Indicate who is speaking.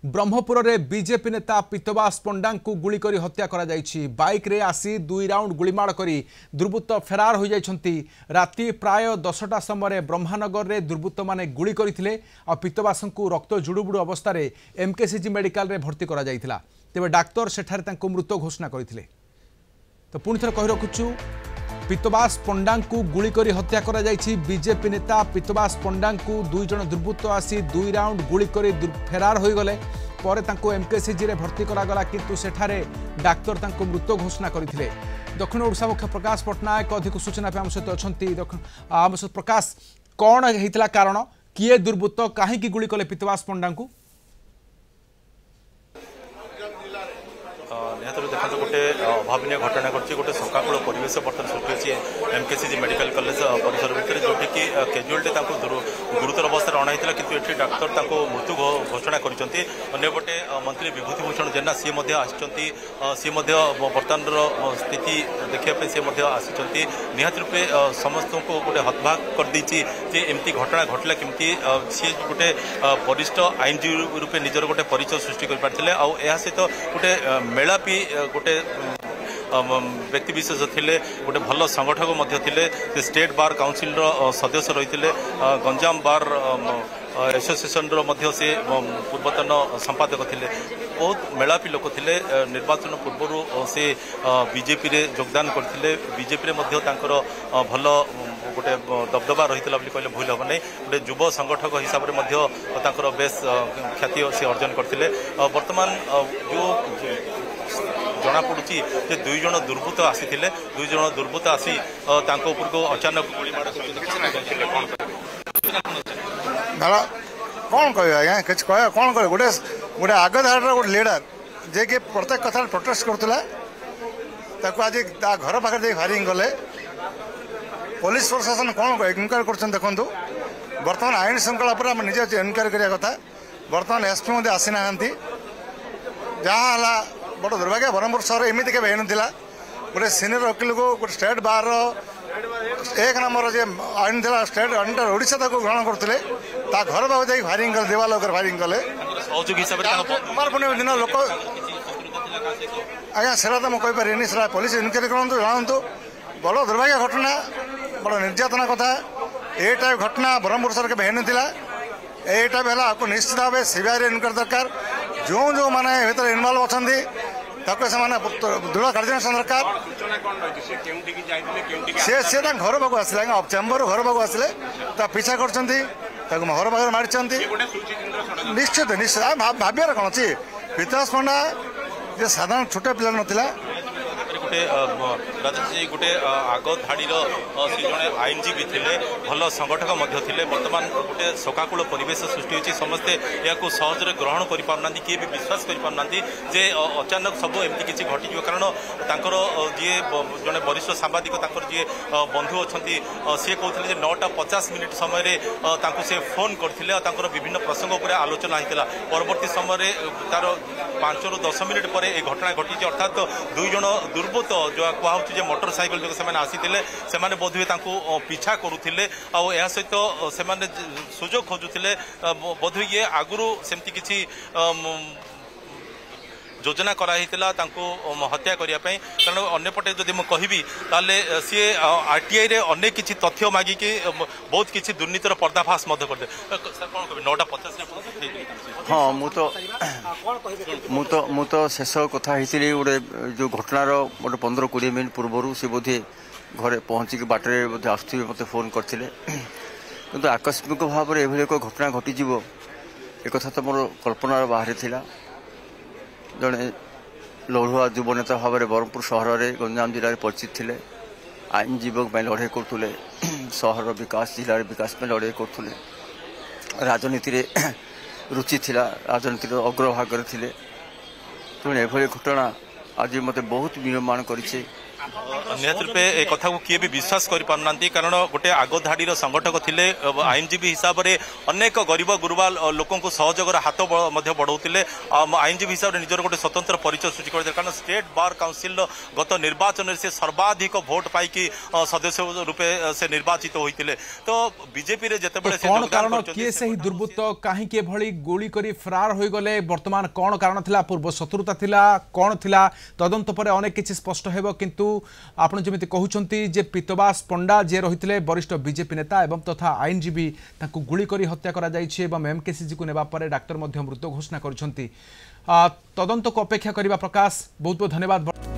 Speaker 1: ब्रह्मपुर में बीजेपी नेता पीतवास पंडा को गुली करी हत्या करा जायछि। बाइक रे आसी 2 राउंड गुलीमाड़ करी दुर्बृत्त फेरार हो जाइछन्ति। राति प्राय 10टा समय ब्रह्मानगर रे दुर्बृत्त माने गुली करिथिले आ पीतवास को रक्त जुड़ुबुड़ु अवस्था रे एमकेसीजी मेडिकल रे भर्ती करा जायथिला। तेबे डाक्तर सेठारे तांको मृत घोषणा करथिले। तो पुणी थर कहि रखुछु पीतवास पंडा को गुली करी हत्या करा जायछि। बीजेपी नेता पीतवास पंडा को 2 जण दुर्बृत्त आसी 2 राउंड गुली करी फेरार हो गले। पर तांको एमकेसीजी रे भर्ती करा गला किंतु सेठारे डाक्तर तांको मृत घोषणा करथिले। दक्षिण ओडिशा मुख्य प्रकाश पटनायक अधिक सूचना पे आम सहित अछंती। आम सहित प्रकाश कौन हेतिला कारण किए दुर्बृत्त काहे गुली कले पीतवास पंडा को?
Speaker 2: निहत देखते गोटे अभावन घटना घटी गोटे शोकाकूल परिवेश बर्तमान सृष्टि होती एमकेसीजी मेडिकल कॉलेज परिसर भितर जोटि कि कैजुआलिटी गुरुतर अवस्था अणाई किंतु ये डाक्तर मृत्यु घोषणा करपटे मंत्री विभूतिभूषण जेना सी सी बर्तमान स्थिति देखा सी आसी निहत रूपे समस्त को गोटे हतभाग कर एमती घटना घटला केमती सी गोटे वरिष्ठ आईनजीवी रूपे निजर गोटे परिचय सृष्टि कर सहित गोटे मेलापी गोटे व्यक्तिशेष थे गोटे भल संगठक थे स्टेट बार काउंसिल सदस्य रही गंजाम बार एसोसिएशन से पूर्वतन संपादक थे। बहुत मेलापी लोक थे। निर्वाचन पूर्व से बीजेपी रे योगदान करते। बीजेपी भल गोटे दबदबा रही कहले भूल हम नहीं। गोटे युव संगठक हिसाब से बेस ख्याति से अर्जन करते। वर्तमान जो जना पड़ी 2 जण दुर्बृत्त आसी 2 जण दुर्बृत्त आसी उपर को अचानक गोलीमाड़
Speaker 3: कौन कह आज्ञा कि कौन कह गोटे गोटे आगधार गोटे लिडर जे कि प्रत्येक कथा प्रोटेस्ट करूला आज घर पाखे फायरिंग कले। पुलिस प्रशासन कौन इनक्वारी कर देखु बर्तमान आईन श्रृंखला पर निजे इनक्वारी करा कथा। बर्तमान एसपी आसी ना जहाँ बड़ दुर्भाग्य ब्रह्मपुर सहर एमती के होना गोटे सीनियर वकिल को गोटे स्टेट बार 1 नंबर जे आईन था स्टेट अंडर ओडिशा ग्रहण करते घर पाक जाए फायरिंग कले देवाल फायरिंग कले कुमार पूर्णिमा दिन लोक आज्ञा से मुझे से पुलिस इनक्वारी करूँ जानतु। बड़ दुर्भाग्य घटना बड़ निर्यातना कथा ये टाइप घटना ब्रह्मपुर सहर के होना ये टाइप है आपको निश्चित भाव सीबीआई इनक्वारी दरकार। जो जो मैंने भर इनवल्व अच्छा दृढ़ कार्यानुष्ठान दरकार। सी घर पाक आस चेम्बर घर पाक आसे पिछा कर घर पाखे मारी निश्चित निश्चित भाव्यार कौन अच्छी पीतवास पंडा जे साधारण छोटे पिला नाला
Speaker 2: गोटे राजेश जी गोटे आग धाड़ी से जड़े आईनजीवी थे भल संगठक थे। बर्तमान गोटे शोकाकूल परिवेश सृष्टि होती समस्ते या सहजरे ग्रहण कर पारना किए भी विश्वास कर पारना जे अचानक सब एमती किसी घटी कारण तांकर जी जड़े वरिष्ठ सांबादिक जी बंधु अच्छा सी कहते 9:50 समय से फोन करते विभिन्न प्रसंग पर आलोचना होता। परवर्ती समय तार 5 ରୁ 10 मिनिट पर यह घटना घटी अर्थात 2 जण दुर्बृत्त जो कहुचे मोटरसाइकेल जो से आसी बोधे पिछा करुले सहित से सुजोग खोजुले बोधे ये आगु सेमती किसी योजना कराई हत्या करने कारण अंपटे जदि मुझे ताले सी आरटीआई रे अनेक किसी तथ्य मागिकी बहुत किसी दुर्नीतिर पर्दाफाश करदे। सर कौन कह 9:50
Speaker 4: हाँ मुझे शेष कथा गोटे जो घटनार गोटे 15-20 मिनट पूर्वर सी बोधे घरे पहुँचिक बाटे बोधे आसुवे मत फोन करते किंतु आकस्मिक भाव में एभली एक घटना घटीज एक तो मोर कल्पनार बाहर था। जड़े लड़ुआ युवनेता भाव में ब्रह्मपुर सहर में गंजाम जिले में परिचित थे। आईनजीवी लड़े करते सहर विकास जिलार विकास में लड़े करते राजनीति रुचि थिला राजनीति अग्रभाग थे। तेणु एभली घटना आज मत बहुत विनिर्माण कर
Speaker 2: निहत रूपे ए कथा को किए भी विश्वास कर पारना कारण गोटे आग धाड़ी संगठक थिले आईनजीवी हिसाब से अनेक गरीब गुरुबा लोक सहयोगर हाथ बढ़ाते आईनजीवी हिसाब से निजर गोटे स्वतंत्र परिचय सृष्टि करते कारण स्टेट बार काउंसिल गत निर्वाचन से सर्वाधिक भोट पाई सदस्य रूपे से निर्वाचित होते तो बीजेपी रे जेतेबेले से
Speaker 1: कौन कारण किए सही दुर्बृत्त कहीं के भली गोली करी फरार हो गले वर्तमान कौन कारण थिला पूर्व शत्रुता थिला कौन थिला तदंत पर अनेक किछि स्पष्ट हेबो किंतु आपण जेमिति कहउचंती जे पीतबास पंडा जे रहितले वरिष्ठ बीजेपी नेता एवं तथा आईनजीवी तांको गुली करी हत्या करा जायछि एवं एमकेसीजी को नेबा परे डॉक्टर मध्य मृत्यु घोषणा करिसंती तदंत को अपेक्षा करिबा प्रकाश बहुत बहुत धन्यवाद।